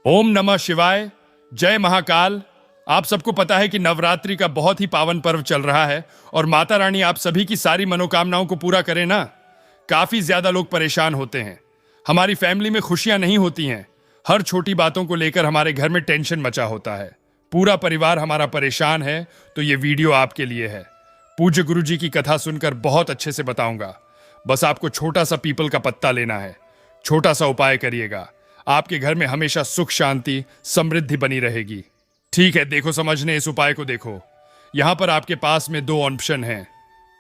ओम नमः शिवाय। जय महाकाल। आप सबको पता है कि नवरात्रि का बहुत ही पावन पर्व चल रहा है और माता रानी आप सभी की सारी मनोकामनाओं को पूरा करें ना। काफी ज्यादा लोग परेशान होते हैं। हमारी फैमिली में खुशियां नहीं होती हैं। हर छोटी बातों को लेकर हमारे घर में टेंशन मचा होता है। पूरा परिवार हमारा परेशान है, तो ये वीडियो आपके लिए है। पूज्य गुरु जी की कथा सुनकर बहुत अच्छे से बताऊंगा। बस आपको छोटा सा पीपल का पत्ता लेना है। छोटा सा उपाय करिएगा, आपके घर में हमेशा सुख शांति समृद्धि बनी रहेगी। ठीक है, देखो समझने इस उपाय को देखो। यहां पर आपके पास में दो ऑप्शन हैं।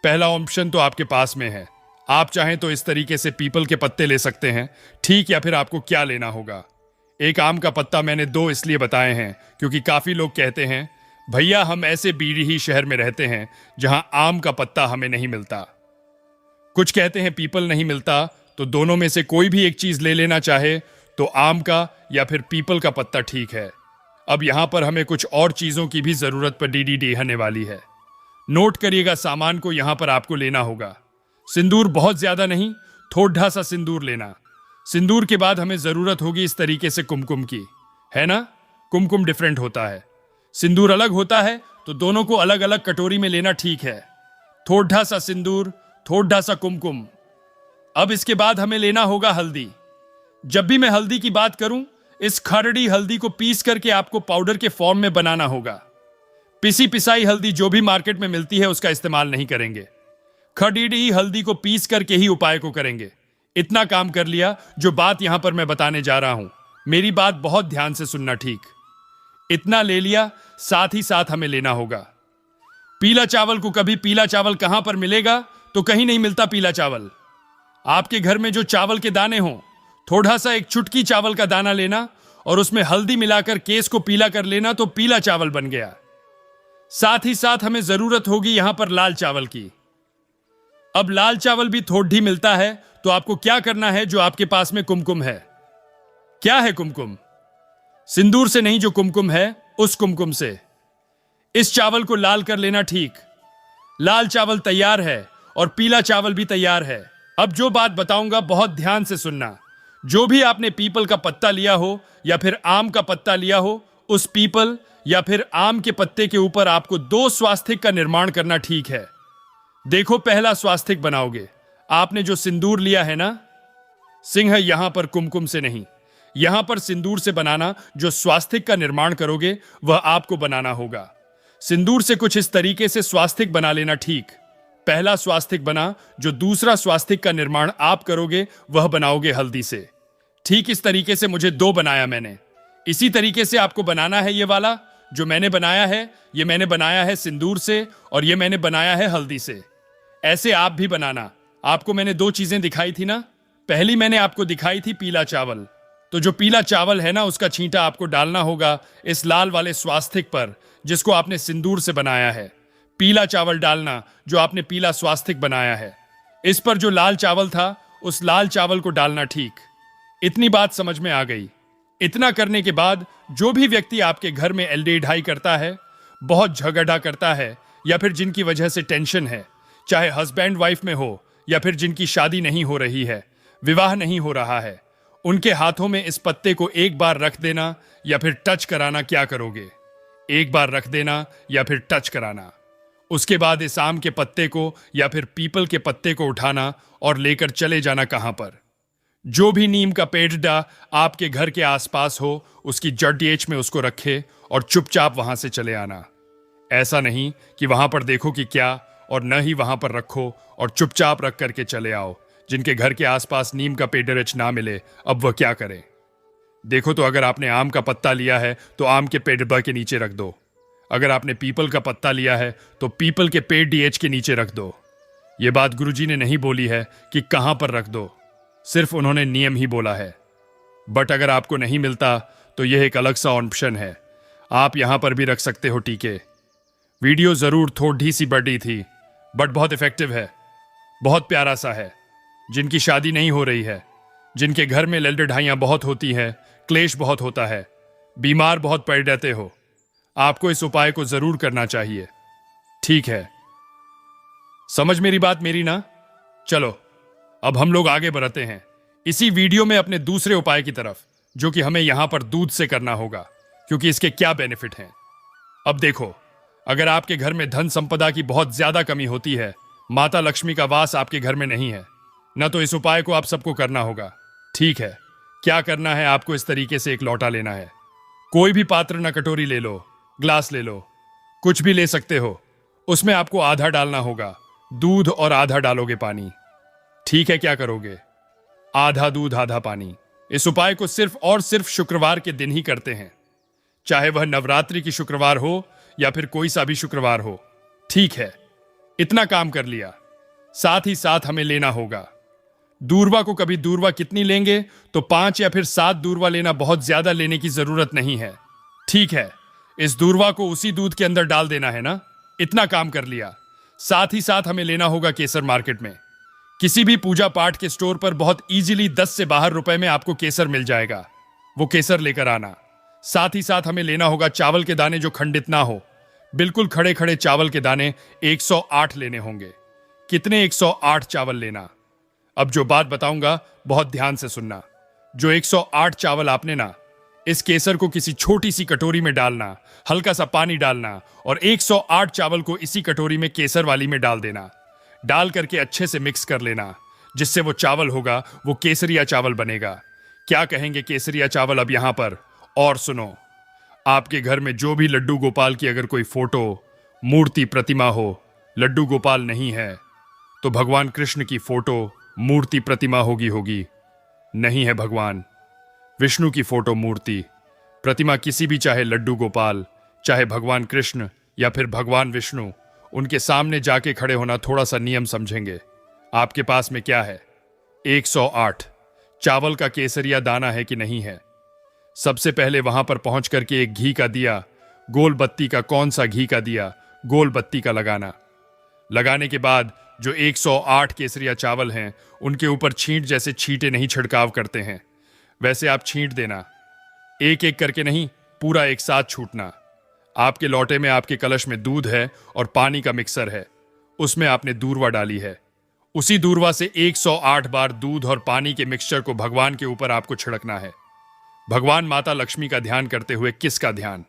पहला ऑप्शन तो आपके पास में है। आप चाहें तो इस तरीके से पीपल के पत्ते ले सकते हैं, ठीक। या फिर आपको क्या लेना होगा, एक आम का पत्ता। मैंने दो इसलिए बताए हैं क्योंकि काफी लोग कहते हैं भैया हम ऐसे बीड़ी शहर में रहते हैं जहां आम का पत्ता हमें नहीं मिलता। कुछ कहते हैं पीपल नहीं मिलता, तो दोनों में से कोई भी एक चीज ले लेना चाहे तो आम का या फिर पीपल का पत्ता ठीक है। अब यहां पर हमें कुछ और चीजों की भी जरूरत पड़ने वाली है। नोट करिएगा, सामान को यहां पर आपको लेना होगा। सिंदूर बहुत ज्यादा नहीं, थोड़ा सा सिंदूर लेना। सिंदूर के बाद हमें जरूरत होगी इस तरीके से कुमकुम की, है ना। कुमकुम डिफरेंट होता है, सिंदूर अलग होता है, तो दोनों को अलग अलग कटोरी में लेना, ठीक है। थोड़ा सा सिंदूर, थोड़ा सा कुमकुम। अब इसके बाद हमें लेना होगा हल्दी। जब भी मैं हल्दी की बात करूं, इस खरड़ी हल्दी को पीस करके आपको पाउडर के फॉर्म में बनाना होगा। पिसी पिसाई हल्दी जो भी मार्केट में मिलती है उसका इस्तेमाल नहीं करेंगे। खरड़ी हल्दी को पीस करके ही उपाय को करेंगे। इतना काम कर लिया। जो बात यहां पर मैं बताने जा रहा हूं, मेरी बात बहुत ध्यान से सुनना, ठीक। इतना ले लिया, साथ ही साथ हमें लेना होगा पीला चावल को। कभी पीला चावल कहां पर मिलेगा, तो कहीं नहीं मिलता पीला चावल। आपके घर में जो चावल के दाने हों, थोड़ा सा एक चुटकी चावल का दाना लेना और उसमें हल्दी मिलाकर केस को पीला कर लेना, तो पीला चावल बन गया। साथ ही साथ हमें जरूरत होगी यहां पर लाल चावल की। अब लाल चावल भी थोड़ी मिलता है, तो आपको क्या करना है, जो आपके पास में कुमकुम है। क्या है कुमकुम? सिंदूर से नहीं, जो कुमकुम है उस कुमकुम से इस चावल को लाल कर लेना, ठीक। लाल चावल तैयार है और पीला चावल भी तैयार है। अब जो बात बताऊंगा बहुत ध्यान से सुनना। जो भी आपने पीपल का पत्ता लिया हो या फिर आम का पत्ता लिया हो, उस पीपल या फिर आम के पत्ते के ऊपर आपको दो स्वास्तिक का निर्माण करना, ठीक है। देखो, पहला स्वास्तिक बनाओगे, आपने जो सिंदूर लिया है ना, सिंह यहां पर कुमकुम से नहीं, यहां पर सिंदूर से बनाना। जो स्वास्तिक का निर्माण करोगे वह आपको बनाना होगा। सिंदूर से कुछ इस तरीके से स्वास्तिक बना लेना, ठीक। पहला स्वास्तिक बना। जो दूसरा स्वास्तिक का निर्माण आप करोगे वह बनाओगे हल्दी से। ठीक इस तरीके से मुझे दो बनाया मैंने। इसी तरीके से आपको बनाना है। ये वाला जो मैंने बनाया है, ये मैंने बनाया है सिंदूर से और ये मैंने बनाया है हल्दी से। ऐसे आप भी बनाना। आपको मैंने दो चीजें दिखाई थी ना। पहली मैंने आपको दिखाई थी पीला चावल, तो जो पीला चावल है ना, उसका छींटा आपको डालना होगा इस लाल वाले स्वास्तिक पर, जिसको आपने सिंदूर से बनाया है। पीला चावल डालना जो आपने पीला स्वास्तिक बनाया है। इस पर जो लाल चावल था, उस लाल चावल को डालना, ठीक। इतनी बात समझ में आ गई। इतना करने के बाद जो भी व्यक्ति आपके घर में एलडी ढाई करता है, बहुत झगड़ा करता है, या फिर जिनकी वजह से टेंशन है, चाहे हस्बैंड वाइफ में हो या फिर जिनकी शादी नहीं हो रही है, विवाह नहीं हो रहा है, उनके हाथों में इस पत्ते को एक बार रख देना या फिर टच कराना। क्या करोगे? एक बार रख देना या फिर टच कराना। उसके बाद इस आम के पत्ते को या फिर पीपल के पत्ते को उठाना और लेकर चले जाना कहां पर? जो भी नीम का पेड़ आपके घर के आसपास हो, उसकी जड़ेच में उसको रखे और चुपचाप वहां से चले आना। ऐसा नहीं कि वहां पर देखो कि क्या, और न ही वहां पर रखो और चुपचाप रख करके चले आओ। जिनके घर के आसपास नीम का पेड़ ना मिले, अब वह क्या करें? देखो, तो अगर आपने आम का पत्ता लिया है तो आम के पेड़ के नीचे रख दो। अगर आपने पीपल का पत्ता लिया है तो पीपल के पेड़ डीएच के नीचे रख दो। यह बात गुरुजी ने नहीं बोली है कि कहां पर रख दो, सिर्फ उन्होंने नियम ही बोला है। बट अगर आपको नहीं मिलता तो यह एक अलग सा ऑप्शन है, आप यहां पर भी रख सकते हो, टीके। वीडियो जरूर थोड़ी सी बड़ी थी, बट बहुत इफेक्टिव है, बहुत प्यारा सा है। जिनकी शादी नहीं हो रही है, जिनके घर में लड़ाइयां बहुत होती हैं, क्लेश बहुत होता है, बीमार बहुत पड़ रहते हो, आपको इस उपाय को जरूर करना चाहिए, ठीक है। समझ मेरी बात मेरी ना? चलो अब हम लोग आगे बढ़ते हैं इसी वीडियो में अपने दूसरे उपाय की तरफ। जो कि हमें यहां पर दूध से करना होगा, क्योंकि इसके क्या बेनिफिट हैं। अब देखो, अगर आपके घर में धन संपदा की बहुत ज्यादा कमी होती है, माता लक्ष्मी का वास आपके घर में नहीं है, न तो इस उपाय को आप सबको करना होगा। ठीक है, क्या करना है, आपको इस तरीके से एक लोटा लेना है। कोई भी पात्र, न कटोरी ले लो, ग्लास ले लो, कुछ भी ले सकते हो। उसमें आपको आधा डालना होगा दूध और आधा डालोगे पानी। ठीक है, क्या करोगे? आधा दूध आधा पानी। इस उपाय को सिर्फ और सिर्फ शुक्रवार के दिन ही करते हैं, चाहे वह नवरात्रि की शुक्रवार हो या फिर कोई सा भी शुक्रवार हो। ठीक है, इतना काम कर लिया। साथ ही साथ हमें लेना होगा दूर्वा को। कभी दूर्वा कितनी लेंगे, तो 5 या फिर 7 दूर्वा लेना, बहुत ज्यादा लेने की जरूरत नहीं है। ठीक है, इस दूर्वा को उसी दूध के अंदर डाल देना है ना। इतना काम कर लिया। साथ ही साथ हमें लेना होगा केसर। मार्केट में किसी भी पूजा पाठ के स्टोर पर बहुत इजीली 10 से बाहर रुपए में आपको केसर मिल जाएगा। वो केसर लेकर आना। साथ ही साथ हमें लेना होगा चावल के दाने जो खंडित ना हो, बिल्कुल खड़े खड़े चावल के दाने 108 लेने होंगे। कितने? 108 चावल लेना। अब जो बात बताऊंगा बहुत ध्यान से सुनना। जो 108 चावल आपने ना, इस केसर को किसी छोटी सी कटोरी में डालना, हल्का सा पानी डालना और 108 चावल को इसी कटोरी में केसर वाली में डाल देना। डाल करके अच्छे से मिक्स कर लेना, जिससे वो चावल होगा वो केसरिया चावल बनेगा। क्या कहेंगे केसरिया चावल अब यहां पर? और सुनो, आपके घर में जो भी लड्डू गोपाल की अगर कोई फोटो, मूर्ति, प्रतिमा हो, लड्डू गोपाल नहीं है तो भगवान कृष्ण की फोटो, मूर्ति, प्रतिमा होगी। नहीं है भगवान विष्णु की फोटो, मूर्ति, प्रतिमा, किसी भी, चाहे लड्डू गोपाल, चाहे भगवान कृष्ण या फिर भगवान विष्णु, उनके सामने जाके खड़े होना। थोड़ा सा नियम समझेंगे। आपके पास में क्या है? 108 चावल का केसरिया दाना है कि नहीं है? सबसे पहले वहां पर पहुंच करके एक घी का दिया, गोल बत्ती का, कौन सा घी का दिया, गोल बत्ती का लगाना। लगाने के बाद जो 108 केसरिया चावल हैं उनके ऊपर छींट जैसे छींटे नहीं छिड़काव करते हैं, वैसे आप छींट देना। एक एक करके नहीं, पूरा एक साथ छूटना। आपके लोटे में, आपके कलश में दूध है और पानी का मिक्सर है, उसमें आपने दूर्वा डाली है। उसी दूर्वा से 108 बार दूध और पानी के मिक्सचर को भगवान के ऊपर आपको छिड़कना है। भगवान माता लक्ष्मी का ध्यान करते हुए। किसका ध्यान?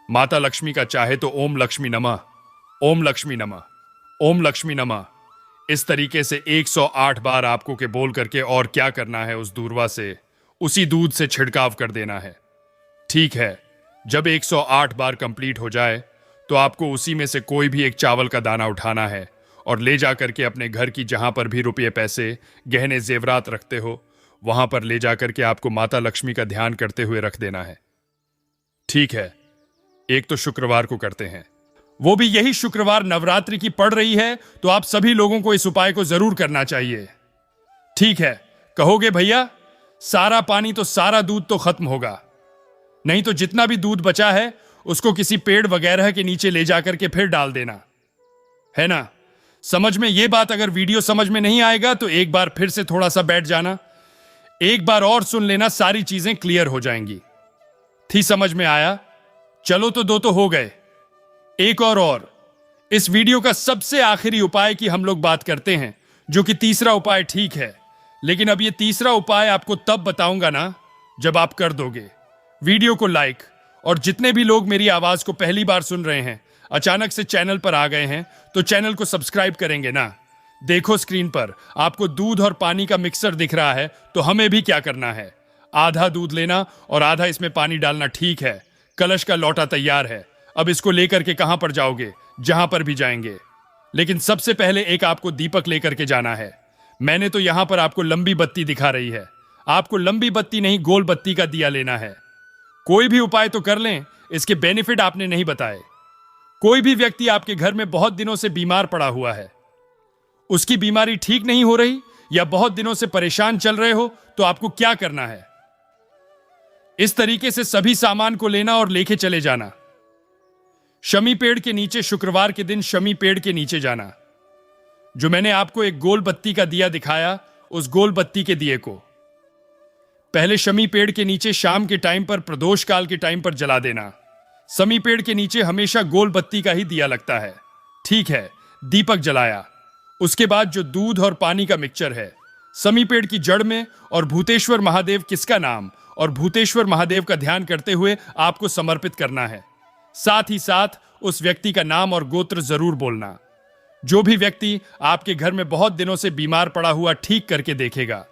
माता लक्ष्मी का। चाहे तो ओम लक्ष्मी नमः, ओम लक्ष्मी नमः, ओम लक्ष्मी नमः, इस तरीके से 108 बार आपको के बोल करके। और क्या करना है? उस दूर्वा से, उसी दूध से छिड़काव कर देना है। ठीक है, जब 108 बार कंप्लीट हो जाए तो आपको उसी में से कोई भी एक चावल का दाना उठाना है और ले जा करके अपने घर की, जहां पर भी रुपये, पैसे, गहने, जेवरात रखते हो, वहां पर ले जा करके आपको माता लक्ष्मी का ध्यान करते हुए रख देना है। ठीक है, एक तो शुक्रवार को करते हैं, वो भी यही शुक्रवार नवरात्रि की पड़ रही है, तो आप सभी लोगों को इस उपाय को जरूर करना चाहिए। ठीक है, कहोगे भैया सारा पानी तो, सारा दूध तो खत्म होगा, नहीं तो जितना भी दूध बचा है उसको किसी पेड़ वगैरह के नीचे ले जाकर के फिर डाल देना, है ना? समझ में ये बात? अगर वीडियो समझ में नहीं आएगा तो एक बार फिर से थोड़ा सा बैठ जाना, एक बार और सुन लेना, सारी चीजें क्लियर हो जाएंगी। थी समझ में आया? चलो तो 2 तो हो गए, एक और इस वीडियो का सबसे आखिरी उपाय की हम लोग बात करते हैं, जो कि तीसरा उपाय। ठीक है, लेकिन अब ये तीसरा उपाय आपको तब बताऊंगा ना जब आप कर दोगे वीडियो को लाइक। और जितने भी लोग मेरी आवाज को पहली बार सुन रहे हैं, अचानक से चैनल पर आ गए हैं, तो चैनल को सब्सक्राइब करेंगे ना। देखो स्क्रीन पर आपको दूध और पानी का मिक्सर दिख रहा है, तो हमें भी क्या करना है? आधा दूध लेना और आधा इसमें पानी डालना। ठीक है, कलश का लोटा तैयार है। अब इसको लेकर के कहां पर जाओगे? जहां पर भी जाएंगे, लेकिन सबसे पहले एक आपको दीपक लेकर के जाना है। मैंने तो यहां पर आपको लंबी बत्ती दिखा रही है, आपको लंबी बत्ती नहीं, गोल बत्ती का दिया लेना है। कोई भी उपाय तो कर लें, इसके बेनिफिट आपने नहीं बताए। कोई भी व्यक्ति आपके घर में बहुत दिनों से बीमार पड़ा हुआ है, उसकी बीमारी ठीक नहीं हो रही, या बहुत दिनों से परेशान चल रहे हो, तो आपको क्या करना है? इस तरीके से सभी सामान को लेना और लेके चले जाना। शमी पेड़ के नीचे, शुक्रवार के दिन शमी पेड़ के नीचे जाना। जो मैंने आपको एक गोल बत्ती का दिया दिखाया, उस गोल बत्ती के दिए को पहले शमी पेड़ के नीचे शाम के टाइम पर, प्रदोष काल के टाइम पर जला देना। शमी पेड़ के नीचे हमेशा गोल बत्ती का ही दिया लगता है। ठीक है, दीपक जलाया। उसके बाद जो दूध और पानी का मिक्सचर है, शमी पेड़ की जड़ में, और भूतेश्वर महादेव, किसका नाम, और भूतेश्वर महादेव का ध्यान करते हुए आपको समर्पित करना है। साथ ही साथ उस व्यक्ति का नाम और गोत्र जरूर बोलना। जो भी व्यक्ति आपके घर में बहुत दिनों से बीमार पड़ा हुआ ठीक करके देखेगा।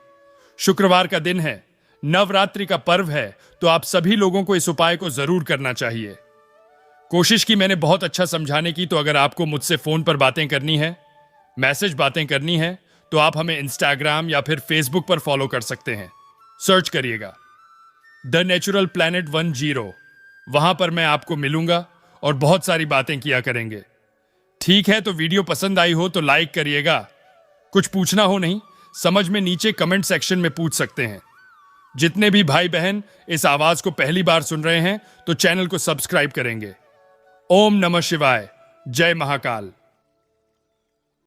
शुक्रवार का दिन है, नवरात्रि का पर्व है, तो आप सभी लोगों को इस उपाय को जरूर करना चाहिए। कोशिश की मैंने बहुत अच्छा समझाने की, तो अगर आपको मुझसे फोन पर बातें करनी है, मैसेज बातें करनी है, तो आप हमें इंस्टाग्राम या फिर फेसबुक पर फॉलो कर सकते हैं। सर्च करिएगा द नेचुरल प्लैनेट 10। वहां पर मैं आपको मिलूंगा और बहुत सारी बातें किया करेंगे। ठीक है, तो वीडियो पसंद आई हो तो लाइक करिएगा। कुछ पूछना हो नहीं समझ में नीचे कमेंट सेक्शन में पूछ सकते हैं। जितने भी भाई बहन इस आवाज को पहली बार सुन रहे हैं तो चैनल को सब्सक्राइब करेंगे। ओम नमः शिवाय। जय महाकाल।